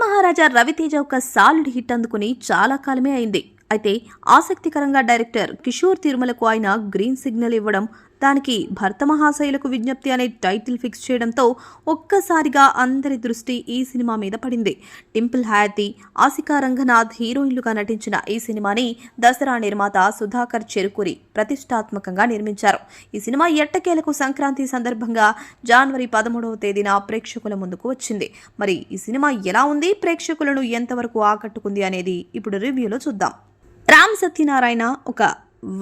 మహారాజా రవితేజ ఒక solid hit అందుకుని చాలా కాలమే అయింది. అయితే ఆసక్తికరంగా డైరెక్టర్ కిషోర్ తిరుమలకు ఆయన గ్రీన్ సిగ్నల్ ఇవ్వడం, దానికి భర్త మహాశయులకు విజ్ఞప్తి అనే టైటిల్ ఫిక్స్ చేయడంతో ఒక్కసారిగా అందరి దృష్టి ఈ సినిమా మీద పడింది. డింపుల్ హయాతి, ఆసికా రంగనాథ్ హీరోయిన్లుగా నటించిన ఈ సినిమాని దసరా నిర్మాత సుధాకర్ చెరుకూరి ప్రతిష్టాత్మకంగా నిర్మించారు. ఈ సినిమా ఎట్టకేలకు సంక్రాంతి సందర్భంగా జనవరి 13వ తేదీన ప్రేక్షకుల ముందుకు వచ్చింది. మరి ఈ సినిమా ఎలా ఉంది, ప్రేక్షకులను ఎంతవరకు ఆకట్టుకుంది అనేది ఇప్పుడు రివ్యూలో చూద్దాం. రామ్ సత్యనారాయణ ఒక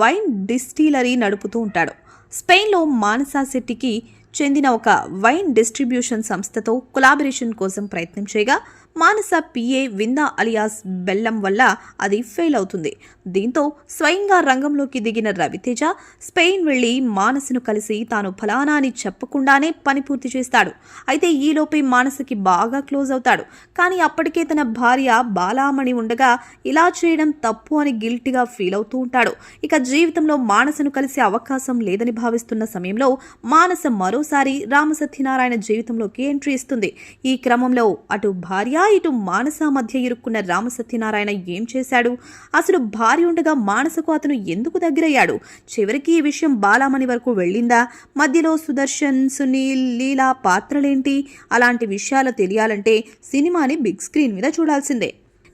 వైన్ డిస్టిలరీ నడుపుతూ ఉంటాడు. స్పెయిన్లో మానసా శెట్టికి చెందిన ఒక వైన్ డిస్ట్రిబ్యూషన్ సంస్థతో కొలాబరేషన్ కోసం ప్రయత్నం చేయగా మానస పిఏ విందా అలియాస్ బెల్లం వల్ల అది ఫెయిల్ అవుతుంది. దీంతో స్వయంగా రంగంలోకి దిగిన రవితేజ స్పెయిన్ వెళ్లి మానసను కలిసి తాను ఫలానా అని చెప్పకుండానే పని పూర్తి చేస్తాడు. అయితే ఈలోపే మానసకి బాగా క్లోజ్ అవుతాడు. కానీ అప్పటికే తన భార్య బాలామణి ఉండగా ఇలా చేయడం తప్పు అని గిల్టీగా ఫీల్ అవుతూ ఉంటాడు. ఇక జీవితంలో మానసను కలిసే అవకాశం లేదని భావిస్తున్న సమయంలో మానస మరోసారి రామసత్యనారాయణ జీవితంలోకి ఎంట్రీ ఇస్తుంది. ఈ క్రమంలో అటు భార్య ఇటు మానస మధ్య ఇరుక్కున్న రామసత్యనారాయణ ఏం చేశాడు? అసలు భార్య ఉండగా మానసకు అతను ఎందుకు దగ్గరయ్యాడు? చివరికి ఈ విషయం బాలామణి వరకు వెళ్ళిందా? మధ్యలో సుదర్శన్, సునీల్, లీలా పాత్రలేంటి? అలాంటి విషయాలు తెలియాలంటే సినిమాని బిగ్ స్క్రీన్ మీద చూడాల్సిందే.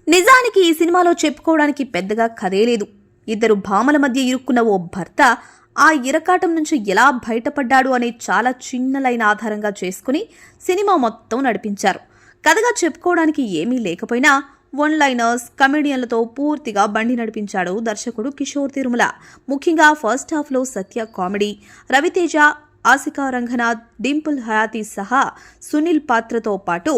నిజానికి ఈ సినిమాలో చెప్పుకోవడానికి పెద్దగా కథే లేదు. ఇద్దరు భామల మధ్య ఇరుక్కున్న ఓ భర్త ఆ ఇరకాటం నుంచి ఎలా బయటపడ్డాడు అనే చాలా చిన్న లైన్ ఆధారంగా చేసుకుని సినిమా మొత్తం నడిపించారు. కథగా చెప్పుకోవడానికి ఏమీ లేకపోయినా వన్ లైనర్స్, కమెడియన్లతో పూర్తిగా బండి నడిపించాడు దర్శకుడు కిషోర్ తిరుమల. ముఖ్యంగా ఫస్ట్ హాఫ్లో సత్య కామెడీ, రవితేజ, ఆసికా రంగనాథ్, డింపుల్ హయాతి సహా సునీల్ పాత్రతో పాటు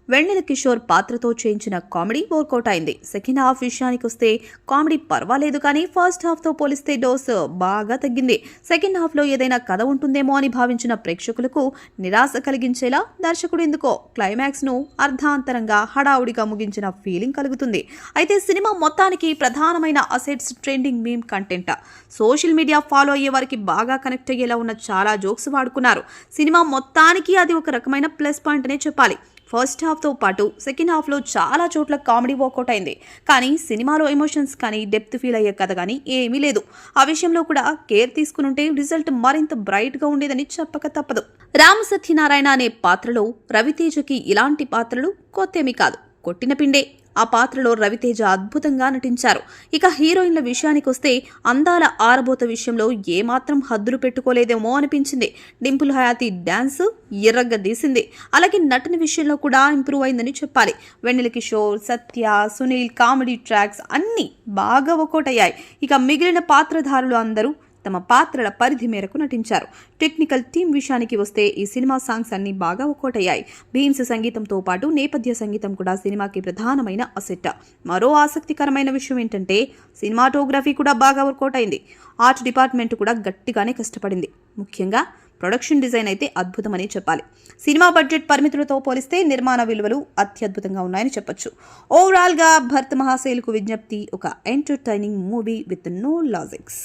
వెన్నెల కిషోర్ పాత్రతో చేయించిన కామెడీ వర్కౌట్ అయింది. సెకండ్ హాఫ్ విషయానికి వస్తే కామెడీ పర్వాలేదు, కానీ ఫస్ట్ హాఫ్తో పోలిస్తే డోస్ బాగా తగ్గింది. సెకండ్ హాఫ్లో ఏదైనా కథ ఉంటుందేమో అని భావించిన ప్రేక్షకులకు నిరాశ కలిగించేలా దర్శకుడు ఎందుకో క్లైమాక్స్ను అర్ధాంతరంగా హడావుడిగా ముగించిన ఫీలింగ్ కలుగుతుంది. అయితే సినిమా మొత్తానికి ప్రధానమైన assets trending meme content. Social media follow అయ్యే వారికి బాగా కనెక్ట్ అయ్యేలా ఉన్న చాలా జోక్స్ వాడుకున్నారు. సినిమా మొత్తానికి అది ఒక రకమైన ప్లస్ పాయింట్ అనే చెప్పాలి. ఫస్ట్ హాఫ్తో పాటు సెకండ్ హాఫ్లో చాలా చోట్ల కామెడీ వర్కౌట్ అయింది. కానీ సినిమాలో ఎమోషన్స్ కానీ, డెప్త్ ఫీల్ అయ్యే కథ కానీ ఏమీ లేదు. ఆ విషయంలో కూడా కేర్ తీసుకునుంటే రిజల్ట్ మరింత బ్రైట్గా ఉండేదని చెప్పక తప్పదు. రామ సత్యనారాయణ అనే పాత్రలో రవితేజకి ఇలాంటి పాత్రలు కొత్తేమీ కాదు, కొట్టిన పిండే. ఆ పాత్రలో రవితేజ అద్భుతంగా నటించారు. ఇక హీరోయిన్ల విషయానికి వస్తే అందాల ఆరబోత విషయంలో ఏమాత్రం హద్దులు పెట్టుకోలేదేమో అనిపించింది. డింపుల్ హయాతి డ్యాన్స్ ఎర్రగ్గా తీసింది. అలాగే నటన విషయంలో కూడా ఇంప్రూవ్ అయిందని చెప్పాలి. వెన్నెల కిషోర్, సత్య, సునీల్ కామెడీ ట్రాక్స్ అన్నీ బాగా వర్కౌట్ అయ్యాయి. ఇక మిగిలిన పాత్రధారులు అందరూ తమ పాత్రల పరిధి మేరకు నటించారు. టెక్నికల్ టీం విషయానికి వస్తే ఈ సినిమా సాంగ్స్ అన్ని బాగా వర్కౌట్ అయ్యాయి. భీమ్స్ సంగీతంతో పాటు నేపథ్య సంగీతం కూడా సినిమాకి ప్రధానమైన అసెట్. మరో ఆసక్తికరమైన విషయం ఏంటంటే సినిమాటోగ్రఫీ కూడా బాగా వర్కౌట్ అయింది. ఆర్ట్ డిపార్ట్మెంట్ కూడా గట్టిగానే కష్టపడింది. ముఖ్యంగా ప్రొడక్షన్ డిజైన్ అయితే అద్భుతమని చెప్పాలి. సినిమా బడ్జెట్ పరిమితులతో పోలిస్తే నిర్మాణ విలువలు అత్యద్భుతంగా ఉన్నాయని చెప్పొచ్చు. ఓవరాల్గా భర్త మహాశయులకు విజ్ఞప్తి ఒక entertaining movie with no logics.